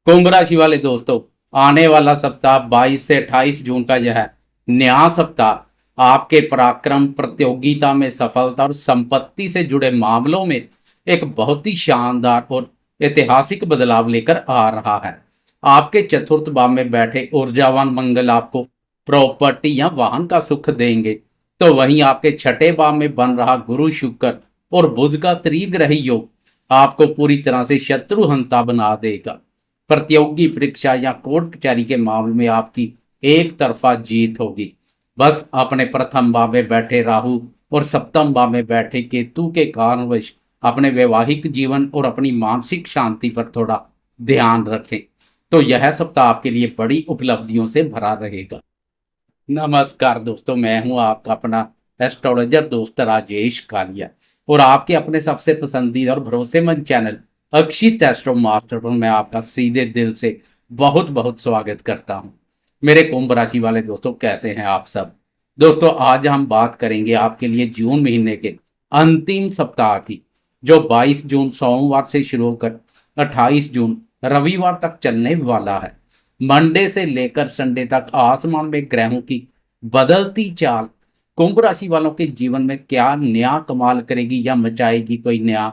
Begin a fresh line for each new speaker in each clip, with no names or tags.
कुंभ राशि वाले दोस्तों, आने वाला सप्ताह 22 से 28 जून का यह नया सप्ताह आपके पराक्रम, प्रतियोगिता में सफलता और संपत्ति से जुड़े मामलों में एक बहुत ही शानदार और ऐतिहासिक बदलाव लेकर आ रहा है। आपके चतुर्थ भाव में बैठे ऊर्जावान मंगल आपको प्रॉपर्टी या वाहन का सुख देंगे, तो वहीं आपके छठे भाव में बन रहा गुरु, शुक्र और बुध का त्रिग्रही योग आपको पूरी तरह से शत्रुहंता बना देगा। प्रतियोगी परीक्षा या कोर्ट कचहरी के मामले में आपकी एक तरफा जीत होगी। बस अपने प्रथम भाव में बैठे राहु और सप्तम भाव में बैठे केतु के कारणवश अपने वैवाहिक जीवन और अपनी मानसिक शांति पर थोड़ा ध्यान रखें, तो यह सप्ताह आपके लिए बड़ी उपलब्धियों से भरा रहेगा। नमस्कार दोस्तों, मैं हूं आपका अपना एस्ट्रोलॉजर दोस्त राजेश कालिया और आपके अपने सबसे पसंदीदा और भरोसेमंद चैनल अक्षित एस्ट्रो मास्टर पर मैं आपका सीधे दिल से बहुत बहुत स्वागत करता हूं। मेरे कुंभ राशि वाले दोस्तों, कैसे हैं आप सब? दोस्तों, आज हम बात करेंगे आपके लिए जून महीने के अंतिम सप्ताह की, जो 22 जून सोमवार से शुरू होकर 28 जून रविवार तक चलने वाला है। मंडे से लेकर संडे तक आसमान में ग्रहों की बदलती चाल कुंभ राशि वालों के जीवन में क्या नया कमाल करेगी या मचाएगी कोई नया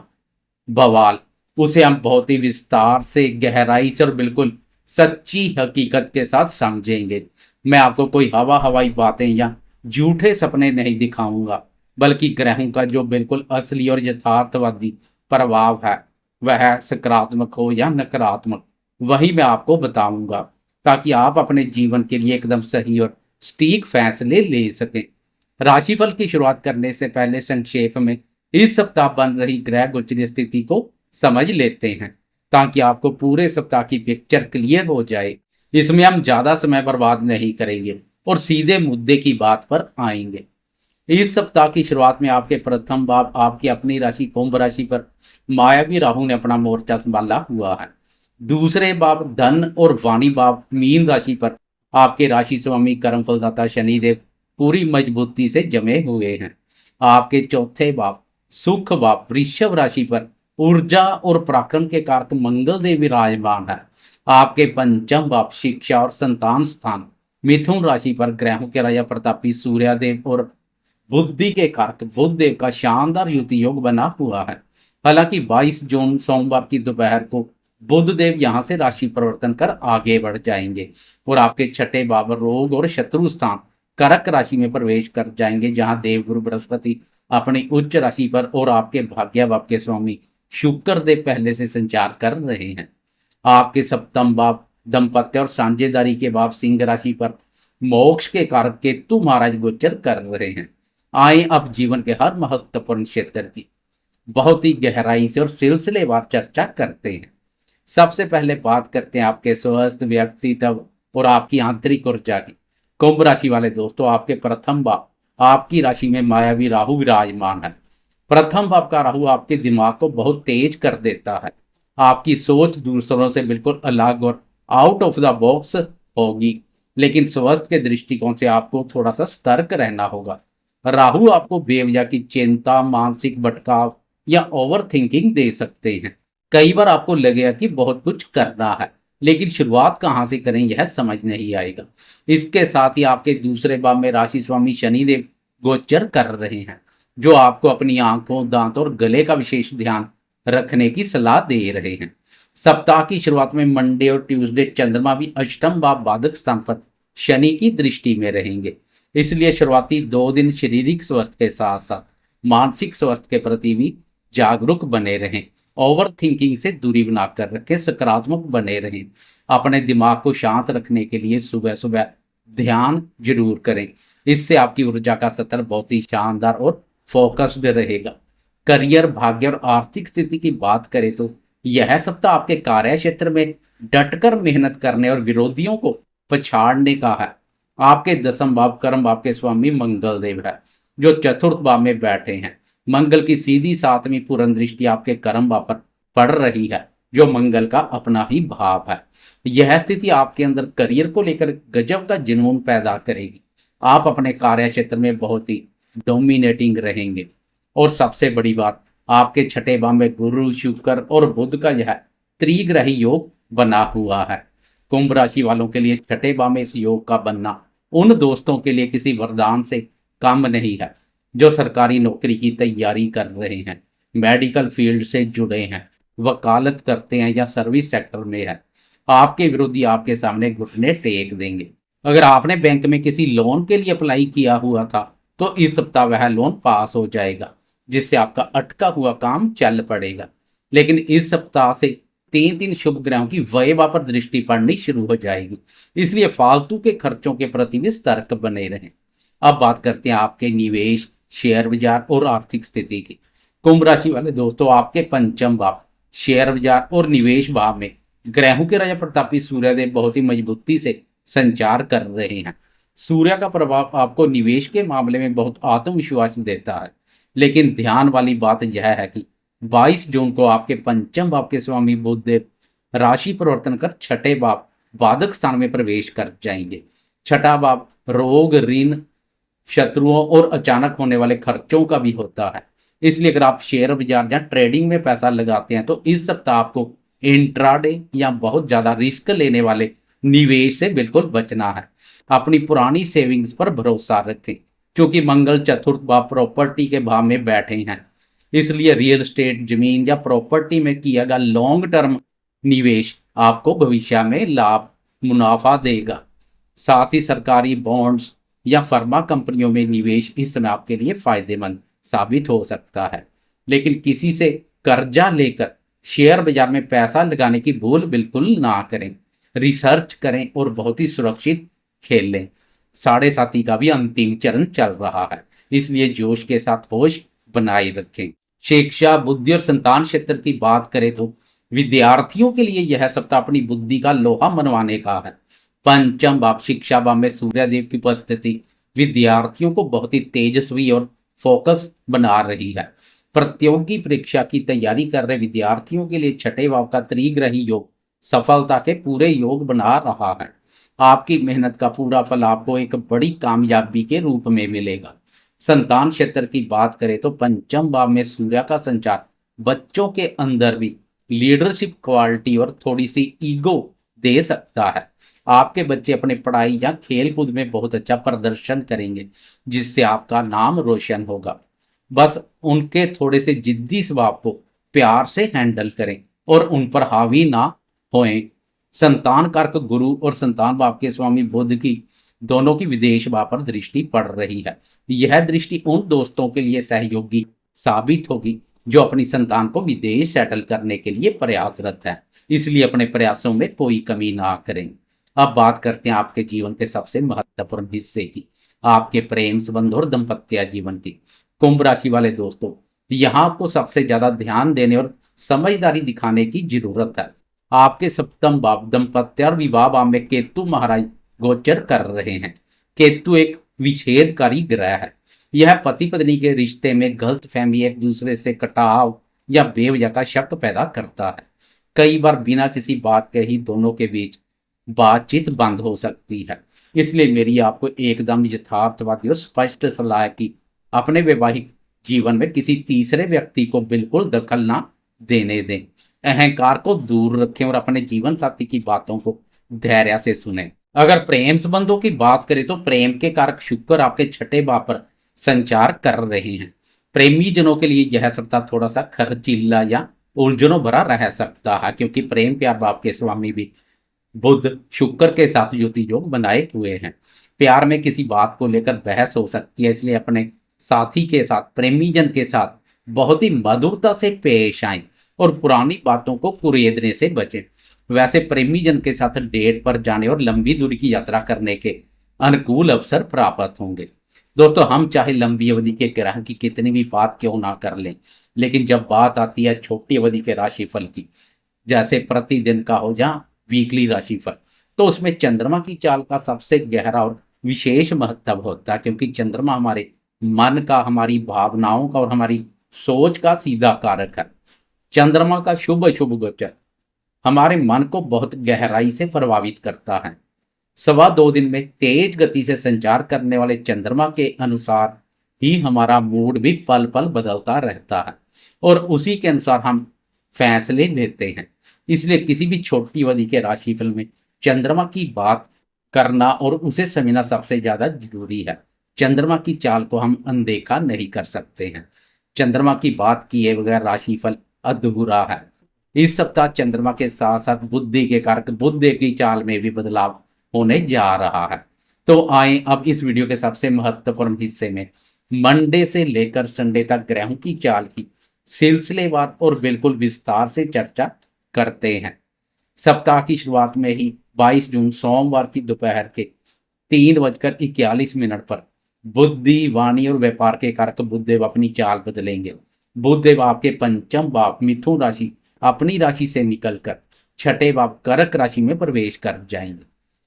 बवाल, उसे हम बहुत ही विस्तार से, गहराई से और बिल्कुल सच्ची हकीकत के साथ समझेंगे। मैं आपको कोई हवाई बातें या झूठे सपने नहीं दिखाऊंगा, बल्कि ग्रहों का जो बिल्कुल असली और यथार्थवादी प्रभाव है, वह सकारात्मक हो या नकारात्मक, वही मैं आपको बताऊंगा, ताकि आप अपने जीवन के लिए एकदम सही और सटीक फैसले ले सकें। राशिफल की शुरुआत करने से पहले संक्षेप में इस सप्ताह बन रही ग्रह गोचर स्थिति को समझ लेते हैं, ताकि आपको पूरे सप्ताह की पिक्चर क्लियर हो जाए। इसमें हम ज्यादा समय बर्बाद नहीं करेंगे और सीधे मुद्दे की बात पर आएंगे। इस सप्ताह की शुरुआत में आपके प्रथम भाव, आपकी अपनी राशि कुंभ राशि पर मायावी राहु ने अपना मोर्चा संभाला हुआ है। दूसरे भाव धन और वाणी भाव मीन राशि पर आपके राशि स्वामी कर्म फलदाता शनिदेव पूरी मजबूती से जमे हुए हैं। आपके चौथे भाव सुख भाव वृषभ राशि पर ऊर्जा और पराक्रम के कारक मंगल देव विराजमान है। आपके पंचम भाव शिक्षा और संतान स्थान मिथुन राशि पर ग्रहों के राजा प्रतापी सूर्यदेव और बुद्धि के कारक बुध देव का शानदार युति योग बना हुआ है। हालांकि 22 जून सोमवार की दोपहर को बुध देव यहां से राशि परिवर्तन कर आगे बढ़ जाएंगे और आपके छठे भाव रोग और शत्रु स्थान कर्क राशि में प्रवेश कर जाएंगे, जहां देवगुरु बृहस्पति अपनी उच्च राशि पर और आपके भाग्य भाव के स्वामी शुक्र देव पहले से संचार कर रहे हैं। आपके सप्तम भाव दंपत्य और साझेदारी के भाव सिंह राशि पर मोक्ष के कारक केतु महाराज गोचर कर रहे हैं। आए अब जीवन के हर महत्वपूर्ण क्षेत्र की बहुत ही गहराई से और सिलसिलेवार चर्चा करते हैं। सबसे पहले बात करते हैं आपके स्वस्थ व्यक्तित्व और आपकी आंतरिक ऊर्जा की। कुंभ राशि वाले दोस्तों, आपके प्रथम भाव आपकी राशि में मायावी राहु विराजमान है। प्रथम भाव का राहु आपके दिमाग को बहुत तेज कर देता है। आपकी सोच दूसरों से बिल्कुल अलग और आउट ऑफ द बॉक्स होगी, लेकिन स्वस्थ के दृष्टिकोण से आपको थोड़ा सा सतर्क रहना होगा। राहु आपको बेवजह की चिंता, मानसिक भटकाव या ओवर थिंकिंग दे सकते हैं। कई बार आपको लगेगा कि बहुत कुछ करना है, लेकिन शुरुआत कहां से करें यह समझ नहीं आएगा। इसके साथ ही आपके दूसरे भाव में राशि स्वामी शनिदेव गोचर कर रहे हैं, जो आपको अपनी आंखों, दांत और गले का विशेष ध्यान रखने की सलाह दे रहे हैं। सप्ताह की शुरुआत में मंडे और ट्यूसडे चंद्रमा भी अष्टम भाव बाधक स्थान पर शनि की दृष्टि में रहेंगे। इसलिए शुरुआती 2 दिन शारीरिक स्वास्थ्य के साथ साथ मानसिक स्वास्थ्य के प्रति भी जागरूक बने रहें। ओवर थिंकिंग से दूरी बनाकर रखें, सकारात्मक बने रहें। अपने दिमाग को शांत रखने के लिए सुबह सुबह ध्यान जरूर करें। इससे आपकी ऊर्जा का स्तर बहुत ही शानदार और फोकस्ड रहेगा। करियर, भाग्य और आर्थिक स्थिति की बात करें तो यह सप्ताह आपके कार्य क्षेत्र में डटकर मेहनत करने और विरोधियों को पछाड़ने का है। आपके दसम भाव कर्म भाव के स्वामी मंगल देव है, जो चतुर्थ भाव में बैठे हैं। मंगल की सीधी 7वीं पूर्ण दृष्टि आपके कर्म भाव पर पड़ रही है, जो मंगल का अपना ही भाव है। यह स्थिति आपके अंदर करियर को लेकर गजब का जुनून पैदा करेगी। आप अपने कार्य क्षेत्र में बहुत ही डोमिनेटिंग रहेंगे। और सबसे बड़ी बात, आपके छठे भाव में गुरु, शुक्र और बुध का यह त्रिग्रही योग बना हुआ है। कुंभ राशि वालों के लिए छठे भाव में इस योग का बनना उन दोस्तों के लिए किसी वरदान से कम नहीं है जो सरकारी नौकरी की तैयारी कर रहे हैं, मेडिकल फील्ड से जुड़े हैं, वकालत करते हैं या सर्विस सेक्टर में है। आपके विरोधी आपके सामने घुटने टेक देंगे। अगर आपने बैंक में किसी लोन के लिए अप्लाई किया हुआ था तो इस सप्ताह वह लोन पास हो जाएगा, जिससे आपका अटका हुआ काम चल पड़ेगा। लेकिन इस सप्ताह से तीन तीन शुभ ग्रहों की व्ययवा पर दृष्टि पड़नी शुरू हो जाएगी, इसलिए फालतू के खर्चों के प्रति भी सतर्क बने रहें। अब बात करते हैं आपके निवेश, शेयर बाजार और आर्थिक स्थिति की। कुंभ राशि वाले दोस्तों, आपके पंचम भाव, शेयर बाजार और निवेश भाव में ग्रहों के राजा प्रतापी सूर्यदेव बहुत ही मजबूती से संचार कर रहे हैं। सूर्य का प्रभाव आपको निवेश के मामले में बहुत आत्मविश्वास देता है, लेकिन ध्यान वाली बात यह है कि 22 जून को आपके पंचम भाव के स्वामी बुधदेव राशि परिवर्तन कर छठे भाव बाधक स्थान में प्रवेश कर जाएंगे। छठा भाव रोग, ऋण, शत्रुओं और अचानक होने वाले खर्चों का भी होता है। इसलिए अगर आप शेयर बाजार या ट्रेडिंग में पैसा लगाते हैं तो इस सप्ताह आपको इंट्राडे या बहुत ज्यादा रिस्क लेने वाले निवेश से बिल्कुल बचना है। अपनी पुरानी सेविंग्स पर भरोसा रखें, क्योंकि मंगल चतुर्थ भाव प्रॉपर्टी के भाव में बैठे हैं। इसलिए रियल एस्टेट, जमीन या प्रॉपर्टी में किया गया लॉन्ग टर्म निवेश आपको भविष्य में लाभ, मुनाफा देगा। साथ ही सरकारी बॉन्ड्स या फर्मा कंपनियों में निवेश इस समय आपके लिए फायदेमंद साबित हो सकता है। लेकिन किसी से कर्जा लेकर शेयर बाजार में पैसा लगाने की भूल बिल्कुल ना करें। रिसर्च करें और बहुत ही सुरक्षित खेल लें। साढ़े साथी का भी अंतिम चरण चल रहा है, इसलिए जोश के साथ होश बनाए रखें। शिक्षा, बुद्धि और संतान क्षेत्र की बात करें तो विद्यार्थियों के लिए यह सप्ताह अपनी बुद्धि का लोहा मनवाने का है। पंचम भाव, शिक्षा भाव में सूर्यदेव की उपस्थिति विद्यार्थियों को बहुत ही तेजस्वी और फोकस बना रही है। प्रतियोगी परीक्षा की तैयारी कर रहे विद्यार्थियों के लिए छठे भाव का त्रिग्रही योग सफलता के पूरे योग बना रहा है। आपकी मेहनत का पूरा फल आपको एक बड़ी कामयाबी के रूप में मिलेगा। संतान क्षेत्र की बात करें तो पंचम भाव में सूर्य का संचार बच्चों के अंदर भी लीडरशिप क्वालिटी और थोड़ी सी ईगो दे सकता है। आपके बच्चे अपने पढ़ाई या खेल कूद में बहुत अच्छा प्रदर्शन करेंगे, जिससे आपका नाम रोशन होगा। बस उनके थोड़े से जिद्दी स्वभाव को प्यार से हैंडल करें और उन पर हावी ना होएं। संतान कारक गुरु और संतान भाव के स्वामी बुध की दोनों की विदेश भाव पर दृष्टि पड़ रही है। यह दृष्टि उन दोस्तों के लिए सहयोगी साबित होगी जो अपनी संतान को विदेश सेटल करने के लिए प्रयासरत है, इसलिए अपने प्रयासों में कोई कमी ना करें। अब बात करते हैं आपके जीवन के सबसे महत्वपूर्ण हिस्से की, आपके प्रेम संबंध और दाम्पत्य जीवन की। कुंभ राशि वाले दोस्तों, यहाँ आपको सबसे ज्यादा ध्यान देने और समझदारी दिखाने की जरूरत है। आपके सप्तम भाव दाम्पत्य और विवाह भाव में केतु महाराज गोचर कर रहे हैं। केतु एक विच्छेदकारी ग्रह है। यह पति पत्नी के रिश्ते में गलत फहमी, एक दूसरे से कटाव या बेवजह का शक पैदा करता है। कई बार बिना किसी बात के ही दोनों के बीच बातचीत बंद हो सकती है। इसलिए मेरी आपको एकदम यथार्थवादी और स्पष्ट सलाह है कि अपने वैवाहिक जीवन में किसी तीसरे व्यक्ति को बिल्कुल दखल ना देने दें। अहंकार को दूर रखें और अपने जीवन साथी की बातों को धैर्य से सुनें। अगर प्रेम संबंधों की बात करें तो प्रेम के कारक शुक्र आपके छठे भाव पर संचार कर रहे हैं। प्रेमी जनों के लिए यह सप्ताह थोड़ा सा खर्चीला या उलझनों भरा रह सकता है, क्योंकि प्रेम प्यार भाव के स्वामी भी बुध शुक्र के साथ युति योग बनाए हुए हैं। प्यार में किसी बात को लेकर बहस हो सकती है, इसलिए अपने साथी के साथ, प्रेमी जन के साथ बहुत ही मधुरता से पेश आएं और पुरानी बातों को कुरेदने से बचें। वैसे प्रेमी जन के साथ डेट पर जाने और लंबी दूरी की यात्रा करने के अनुकूल अवसर प्राप्त होंगे। दोस्तों, हम चाहे लंबी अवधि के ग्रह की कितनी भी बात क्यों ना कर लें, लेकिन जब बात आती है छोटी अवधि के राशिफल की, जैसे प्रतिदिन का हो या वीकली राशिफल, तो उसमें चंद्रमा की चाल का सबसे गहरा और विशेष महत्व होता है, क्योंकि चंद्रमा हमारे मन का, हमारी भावनाओं का और हमारी सोच का सीधा कारक है। चंद्रमा का शुभ अशुभ गोचर हमारे मन को बहुत गहराई से प्रभावित करता है। 2.25 दिन में तेज गति से संचार करने वाले चंद्रमा के अनुसार ही हमारा मूड भी पल पल बदलता रहता है और उसी के अनुसार हम फैसले लेते हैं। इसलिए किसी भी छोटी अवधि के राशिफल में चंद्रमा की बात करना और उसे समझना सबसे ज्यादा जरूरी है। चंद्रमा की चाल को हम अनदेखा नहीं कर सकते हैं। चंद्रमा की बात किए बगैर राशिफल अधूरा है। इस सप्ताह चंद्रमा के साथ साथ बुद्धि के कारक बुध की चाल में भी बदलाव होने जा रहा है। तो आए अब इस वीडियो के सबसे महत्वपूर्ण हिस्से में मंडे से लेकर संडे तक ग्रहों की चाल की सिलसिलेवार और बिल्कुल विस्तार से चर्चा करते हैं। सप्ताह की शुरुआत में ही 22 जून सोमवार की दोपहर के 3:41 पर बुद्धि, वाणी और व्यापार के कारक बुधदेव अपनी चाल बदलेंगे। बुधदेव आपके पंचम भाव मिथुन राशि अपनी राशि से निकलकर छठे भाव कर्क राशि में प्रवेश कर जाएंगे।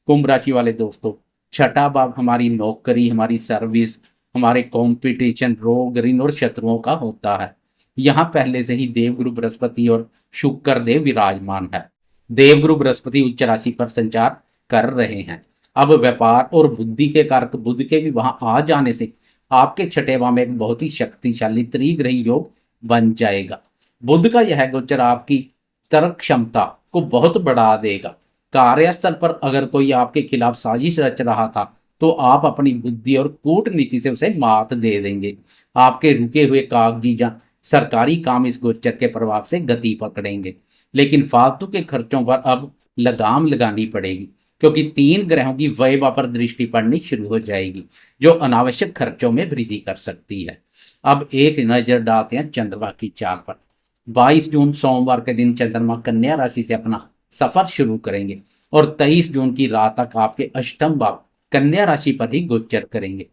कुंभ राशि वाले दोस्तों, छठा भाव हमारी नौकरी, हमारी सर्विस, हमारे कंपटीशन, रोग, ऋण और शत्रुओं का होता है। यहाँ पहले से ही देवगुरु बृहस्पति और शुक्र देव विराजमान है। देवगुरु बृहस्पति उच्च राशि पर संचार कर रहे हैं। अब व्यापार और बुद्धि के कारक बुध के भी वहां आ जाने से आपके छठे भाव में एक बहुत ही शक्तिशाली त्रिग्रही योग बन जाएगा। बुध का यह गोचर आपकी तर्क क्षमता को बहुत बढ़ा देगा। कार्यस्थल पर अगर कोई आपके खिलाफ साजिश रच रहा था तो आप अपनी बुद्धि और कूटनीति से उसे मात दे देंगे। आपके रुके हुए कागजी या सरकारी काम इस गोचर के प्रभाव से गति पकड़ेंगे। लेकिन फालतू के खर्चों पर अब लगाम लगानी पड़ेगी, क्योंकि 3 ग्रहों की वैभव पर दृष्टि पड़नी शुरू हो जाएगी, जो अनावश्यक खर्चों में वृद्धि कर सकती है। अब एक नजर डालते हैं चंद्रमा की चाल पर। 22 जून सोमवार के दिन चंद्रमा कन्या राशि से अपना सफर शुरू करेंगे और 23 जून की रात तक आपके अष्टम भाव कन्या राशि पर ही गोचर करेंगे।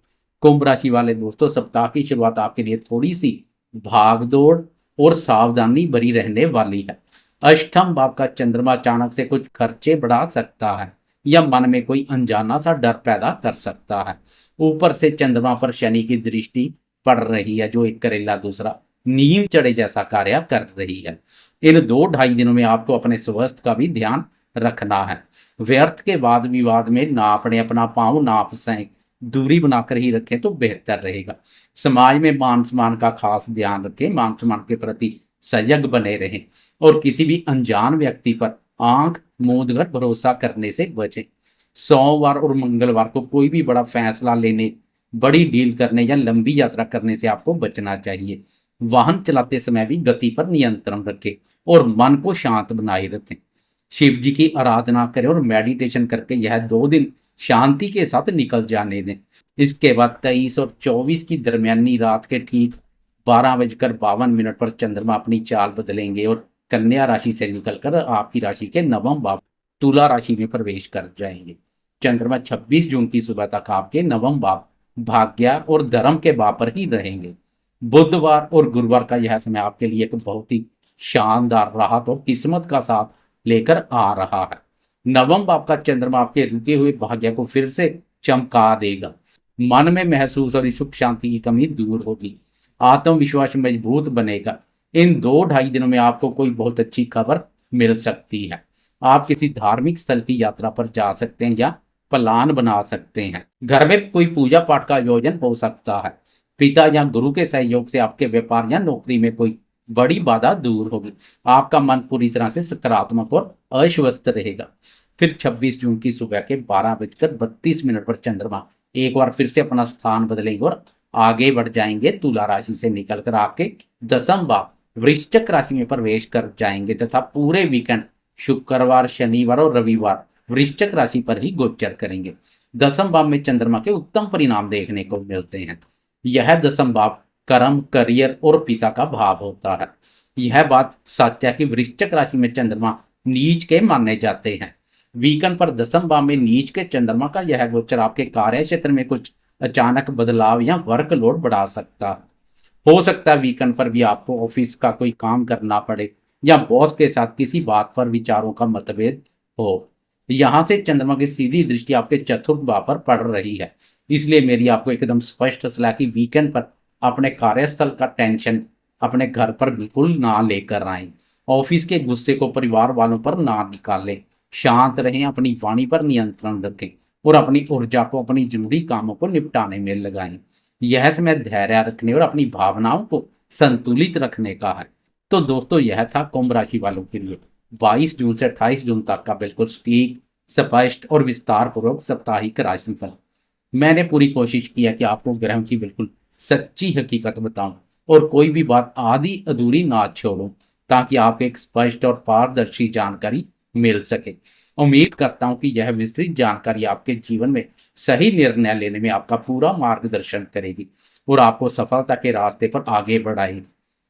कुंभ राशि वाले दोस्तों, सप्ताह की शुरुआत आपके लिए थोड़ी सी भागदौड़ और सावधानी भरी रहने वाली है। अष्टम भाव का चंद्रमा अचानक से कुछ खर्चे बढ़ा सकता है या मन में कोई अनजाना सा डर पैदा कर सकता है। ऊपर से चंद्रमा पर शनि की दृष्टि पड़ रही है, जो एक करेला दूसरा नीम चढ़े जैसा कार्य कर रही है। इन 2-2.5 दिनों में आपको अपने स्वास्थ्य का भी ध्यान रखना है। व्यर्थ के वाद विवाद में ना अपने अपना पांव नाप सकें, दूरी बनाकर ही रखें तो बेहतर रहेगा। समाज में मान सम्मान का खास ध्यान रखें, मान सम्मान के प्रति सजग बने रहें और किसी भी अनजान व्यक्ति पर आंख मूंद कर भरोसा करने से बचें। सोमवार और मंगलवार को कोई भी बड़ा फैसला लेने, बड़ी डील करने या लंबी यात्रा करने से आपको बचना चाहिए। वाहन चलाते समय भी गति पर नियंत्रण रखें और मन को शांत बनाए रखें। शिव जी की आराधना करें और मेडिटेशन करके यह 2 दिन शांति के साथ निकल जाने दें। इसके बाद 23 और 24 की दरमियानी रात के ठीक 12:52 पर चंद्रमा अपनी चाल बदलेंगे और कन्या राशि से निकलकर आपकी राशि के नवम भाव तुला राशि में प्रवेश कर जाएंगे। चंद्रमा 26 जून की सुबह तक आपके नवम भाव भाग्य और धर्म के भाव पर ही रहेंगे। बुधवार और गुरुवार का यह समय आपके लिए एक बहुत ही शानदार राहत और किस्मत का साथ लेकर आ रहा है। नवम भाव का चंद्रमा आपके रुके हुए भाग्य को फिर से चमका देगा। मन में महसूस और सुख शांति की कमी दूर होगी, आत्मविश्वास मजबूत बनेगा। इन 2-2.5 दिनों में आपको कोई बहुत अच्छी खबर मिल सकती है। आप किसी धार्मिक स्थल की यात्रा पर जा सकते हैं या प्लान बना सकते हैं। घर में कोई पूजा पाठ का आयोजन हो सकता है। पिता या गुरु के सहयोग से आपके व्यापार या नौकरी में कोई बड़ी बाधा दूर होगी। आपका मन पूरी तरह से सकारात्मक और आश्वस्त रहेगा। फिर 26 जून की सुबह के 12:32 पर चंद्रमा एक बार फिर से अपना स्थान बदलेंगे और आगे बढ़ जाएंगे। तुला राशि से निकलकर आपके दसम भाव वृश्चिक राशि में प्रवेश कर जाएंगे तथा पूरे वीकेंड शुक्रवार, शनिवार और रविवार वृश्चिक राशि पर ही गोचर करेंगे। दसम भाव में चंद्रमा के उत्तम परिणाम देखने को मिलते हैं। यह दसम भाव कर्म, करियर और पिता का भाव होता है। यह बात सच है कि वृश्चिक राशि में चंद्रमा नीच के माने जाते हैं। वीकेंड पर दसम भाव में नीच के चंद्रमा का यह गोचर आपके कार्य क्षेत्र में कुछ अचानक बदलाव या वर्कलोड बढ़ा सकता है। हो सकता है वीकेंड पर भी आपको ऑफिस का कोई काम करना पड़े या बॉस के साथ किसी बात पर विचारों का मतभेद हो। यहां से चंद्रमा की सीधी दृष्टि आपके चतुर्थ भाव पर पड़ रही है। इसलिए मेरी आपको एकदम स्पष्ट सलाह कि वीकेंड पर अपने कार्यस्थल का टेंशन अपने घर पर बिल्कुल ना लेकर आए। ऑफिस के गुस्से को परिवार वालों पर ना निकालें। शांत रहें, अपनी वाणी पर नियंत्रण रखें और अपनी ऊर्जा को अपनी जरूरी कामों को निपटाने में लगाएं। यह समय धैर्य रखने और अपनी भावनाओं को संतुलित रखने का है। तो दोस्तों, यह था कुंभ राशि वालों के लिए 22 जून से 28 जून तक का बिल्कुल सटीक, स्पष्ट और विस्तार पूर्वक साप्ताहिक राशिफल। मैंने पूरी कोशिश की है कि आपको ग्रहों की बिल्कुल सच्ची हकीकत बताऊं और कोई भी बात आधी अधूरी ना छोड़ूं, ताकि आपको एक स्पष्ट और पारदर्शी जानकारी मिल सके। उम्मीद करता हूं कि यह विस्तृत जानकारी आपके जीवन में सही निर्णय लेने में आपका पूरा मार्गदर्शन करेगी और आपको सफलता के रास्ते पर आगे बढ़ाएगी।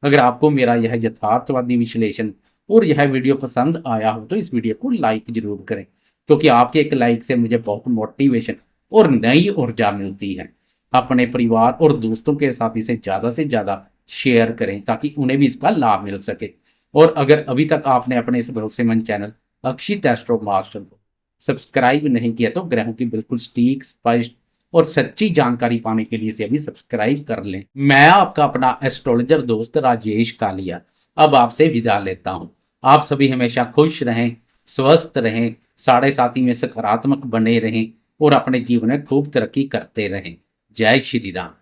अगर आपको मेरा यह यथार्थवादी विश्लेषण और यह वीडियो पसंद आया हो तो इस वीडियो को लाइक जरूर करें, क्योंकि आपके एक लाइक से मुझे बहुत मोटिवेशन और नई ऊर्जा मिलती है। अपने परिवार और दोस्तों के साथ इसे ज़्यादा से ज़्यादा शेयर करें ताकि उन्हें भी इसका लाभ मिल सके। और अगर अभी तक आपने अपने इस भरोसेमंद चैनल अक्षित एस्ट्रो मास्टर को सब्सक्राइब नहीं किया तो ग्रहों की बिल्कुल सटीक, स्पष्ट और सच्ची जानकारी पाने के लिए इसे अभी सब्सक्राइब कर लें। मैं आपका अपना एस्ट्रोलॉजर दोस्त राजेश कालिया अब आपसे विदा लेता हूं। आप सभी हमेशा खुश रहें, स्वस्थ रहें, साढ़े साथी में सकारात्मक बने रहें और अपने जीवन में खूब तरक्की करते रहें। जय श्री राम।